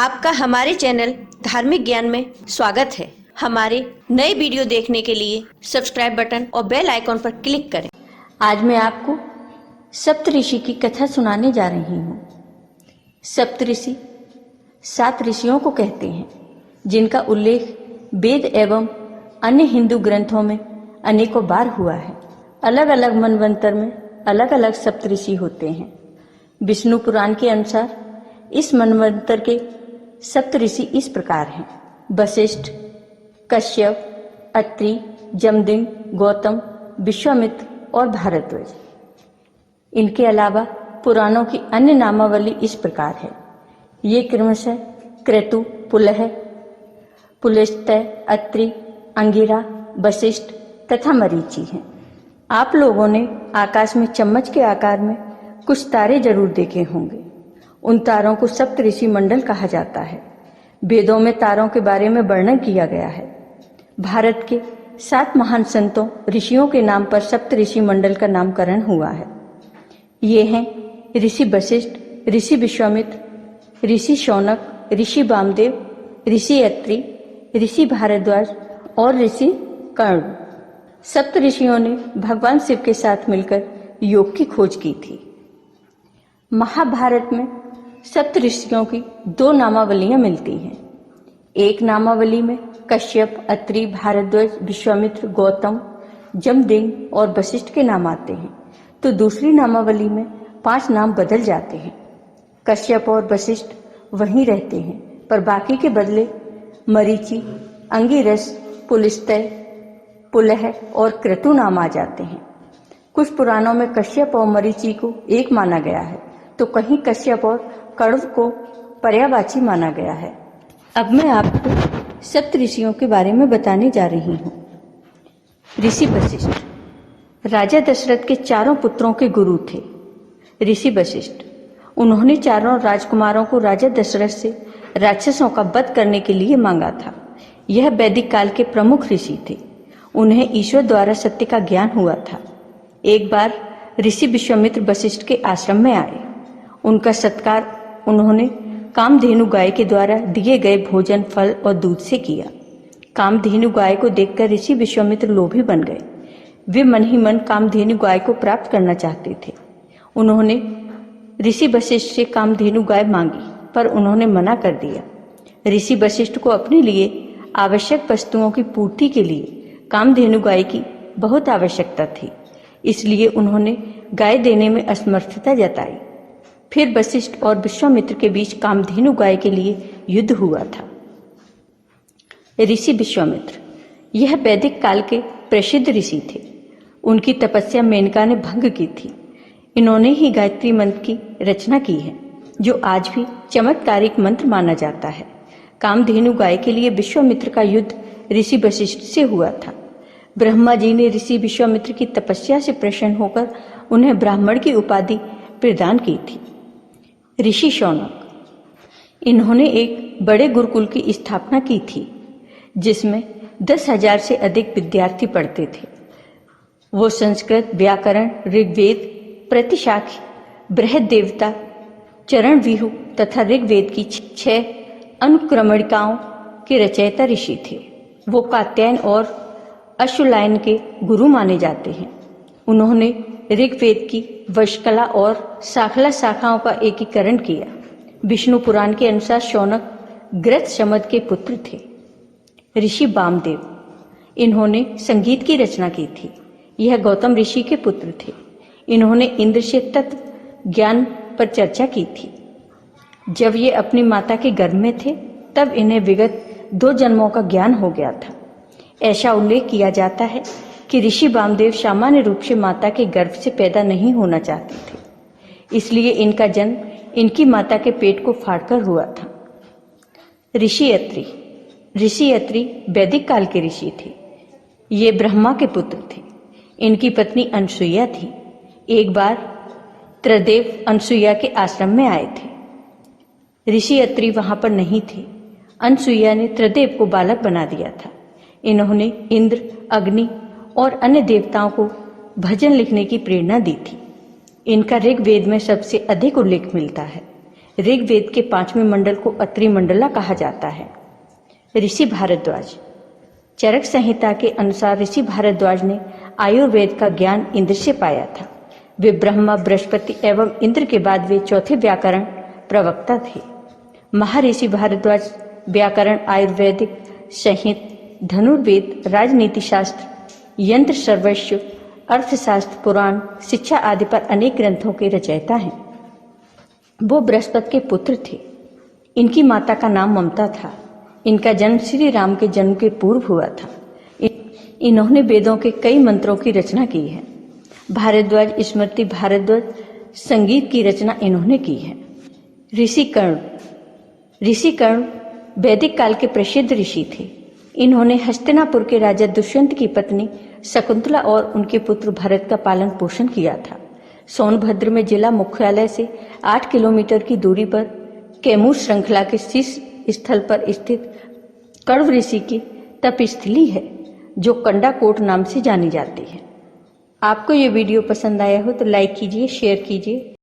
आपका हमारे चैनल धार्मिक ज्ञान में स्वागत है। हमारे नए वीडियो देखने के लिए सब्सक्राइब बटन और बेल आइकॉन पर क्लिक करें। आज मैं आपको सप्तऋषि की कथा सुनाने जा रही हूँ। सप्तऋषि 7 ऋषियों को कहते हैं, जिनका उल्लेख वेद एवं अन्य हिंदू ग्रंथों में अनेकों बार हुआ है। अलग अलग मनवंतर में अलग अलग सप्तऋषि होते हैं। विष्णु पुराण के अनुसार इस मनवंतर के सप्तऋषि इस प्रकार हैं: वशिष्ठ, कश्यप, अत्रि, जमदग्नि, गौतम, विश्वामित्र और भारद्वाज। इनके अलावा पुराणों की अन्य नामावली इस प्रकार है। ये क्रमशः क्रतु, पुलह, पुलस्त्य, अत्रि, अंगिरा, वशिष्ठ तथा मरीचि हैं। आप लोगों ने आकाश में चम्मच के आकार में कुछ तारे जरूर देखे होंगे। उन तारों को सप्तऋषि मंडल कहा जाता है। वेदों में तारों के बारे में वर्णन किया गया है। भारत के 7 महान संतों ऋषियों के नाम पर सप्तऋषि मंडल का नामकरण हुआ है। ये हैं ऋषि वशिष्ठ, ऋषि विश्वामित्र, ऋषि शौनक, ऋषि वामदेव, ऋषि अत्रि, ऋषि भारद्वाज और ऋषि कर्ण। सप्त ऋषियों ने भगवान शिव के साथ मिलकर योग की खोज की थी। महाभारत में सप्त ऋषियों की 2 नामावलियां मिलती हैं। एक नामावली में कश्यप, अत्रि, भारद्वाज, विश्वामित्र, गौतम, जमदग्नि और वशिष्ठ के नाम आते हैं, तो दूसरी नामावली में 5 नाम बदल जाते हैं। कश्यप और वशिष्ठ वहीं रहते हैं, पर बाकी के बदले मरीचि, अंगिरस, पुलस्त्य, पुलह और क्रतु नाम आ जाते हैं। कुछ पुराणों में कश्यप और मरीचि को एक माना गया है, तो कहीं कश्यप और कण्व को पर्यायवाची माना गया है। अब मैं आपको सप्त ऋषियों के बारे में बताने जा रही हूँ। ऋषि वशिष्ठ राजा दशरथ के 4 पुत्रों के गुरु थे। ऋषि वशिष्ठ, उन्होंने 4 राजकुमारों को राजा दशरथ से राक्षसों का वध करने के लिए मांगा था। यह वैदिक काल के प्रमुख ऋषि थे। उन्हें ईश्वर द्वारा सत्य का ज्ञान हुआ था। एक बार ऋषि विश्वामित्र वशिष्ठ के आश्रम में आए। उनका सत्कार उन्होंने कामधेनु गाय के द्वारा दिए गए भोजन, फल और दूध से किया। कामधेनु गाय को देखकर ऋषि विश्वामित्र लोभी बन गए। वे मन ही मन कामधेनु गाय को प्राप्त करना चाहते थे। उन्होंने ऋषि वशिष्ठ से कामधेनु गाय मांगी, पर उन्होंने मना कर दिया। ऋषि वशिष्ठ को अपने लिए आवश्यक वस्तुओं की पूर्ति के लिए कामधेनु गाय की बहुत आवश्यकता थी, इसलिए उन्होंने गाय देने में असमर्थता जताई। फिर वशिष्ठ और विश्वामित्र के बीच कामधेनु गाय के लिए युद्ध हुआ था। ऋषि विश्वामित्र यह वैदिक काल के प्रसिद्ध ऋषि थे। उनकी तपस्या मेनका ने भंग की थी। इन्होंने ही गायत्री मंत्र की रचना की है, जो आज भी चमत्कारिक मंत्र माना जाता है। कामधेनु गाय के लिए विश्वामित्र का युद्ध ऋषि वशिष्ठ से हुआ था। ब्रह्मा जी ने ऋषि विश्वामित्र की तपस्या से प्रसन्न होकर उन्हें ब्राह्मण की उपाधि प्रदान की थी। ऋषि शौनक, इन्होंने एक बड़े गुरुकुल की स्थापना की थी, जिसमें 10,000 से अधिक विद्यार्थी पढ़ते थे। वो संस्कृत, व्याकरण, ऋग्वेद, प्रतिशाखी, बृहद देवता, चरण व्यूह तथा ऋग्वेद की 6 अनुक्रमणिकाओं के रचयिता ऋषि थे। वो कात्यायन और अश्वलायन के गुरु माने जाते हैं। उन्होंने ऋग्वेद की वशकला और शाखला शाखाओं का एकीकरण किया। विष्णु पुराण के अनुसार शौनक ग्रथ शमद के पुत्र थे। ऋषि वामदेव, इन्होंने संगीत की रचना की थी। यह गौतम ऋषि के पुत्र थे। इन्होंने इंद्र से तत्व ज्ञान पर चर्चा की थी। जब ये अपनी माता के गर्भ में थे, तब इन्हें विगत 2 जन्मों का ज्ञान हो गया था। ऐसा उल्लेख किया जाता है कि ऋषि वामदेव सामान्य रूप से माता के गर्भ से पैदा नहीं होना चाहते थे, इसलिए इनका जन्म इनकी माता के पेट को फाड़कर हुआ था। ऋषि अत्रि वैदिक काल के ऋषि थे। ये ब्रह्मा के पुत्र थे। इनकी पत्नी अनसुईया थी। एक बार त्रिदेव अनसुईया के आश्रम में आए थे। ऋषि अत्रि वहां पर नहीं थे। अनसुईया ने त्रिदेव को बालक बना दिया था। इन्होंने इंद्र, अग्नि और अन्य देवताओं को भजन लिखने की प्रेरणा दी थी। इनका ऋग्वेद में सबसे अधिक उल्लेख मिलता है। ऋग्वेद के 5वें मंडल को अत्रि मंडला कहा जाता है। ऋषि भारद्वाज। चरक संहिता के अनुसार ऋषि भारद्वाज ने आयुर्वेद का ज्ञान इंद्र से पाया था। वे ब्रह्मा, बृहस्पति एवं इंद्र के बाद वे चौथे व्याकरण प्रवक्ता थे। महर्षि भारद्वाज व्याकरण, आयुर्वेदिक संहित, धनुर्वेद, राजनीति शास्त्र, यंत्र सर्वस्व, अर्थशास्त्र, पुराण, शिक्षा आदि पर अनेक ग्रंथों के रचयिता हैं। वो बृहस्पति के पुत्र थे। इनकी माता का नाम ममता था। इनका जन्म श्री राम के जन्म के पूर्व हुआ था। इन्होंने वेदों के कई मंत्रों की रचना की है। भारद्वाज स्मृति भारद्वाज संगीत की रचना इन्होंने की है। ऋषि कर्ण। ऋषि कर्ण वैदिक काल के प्रसिद्ध ऋषि थे। इन्होंने हस्तिनापुर के राजा दुष्यंत की पत्नी शकुंतला और उनके पुत्र भरत का पालन पोषण किया था। सोनभद्र में जिला मुख्यालय से 8 किलोमीटर की दूरी पर कैमूर श्रृंखला के शीर्ष स्थल पर स्थित कण्व ऋषि की तपस्थली है, जो कंडाकोट नाम से जानी जाती है। आपको ये वीडियो पसंद आया हो तो लाइक कीजिए, शेयर कीजिए।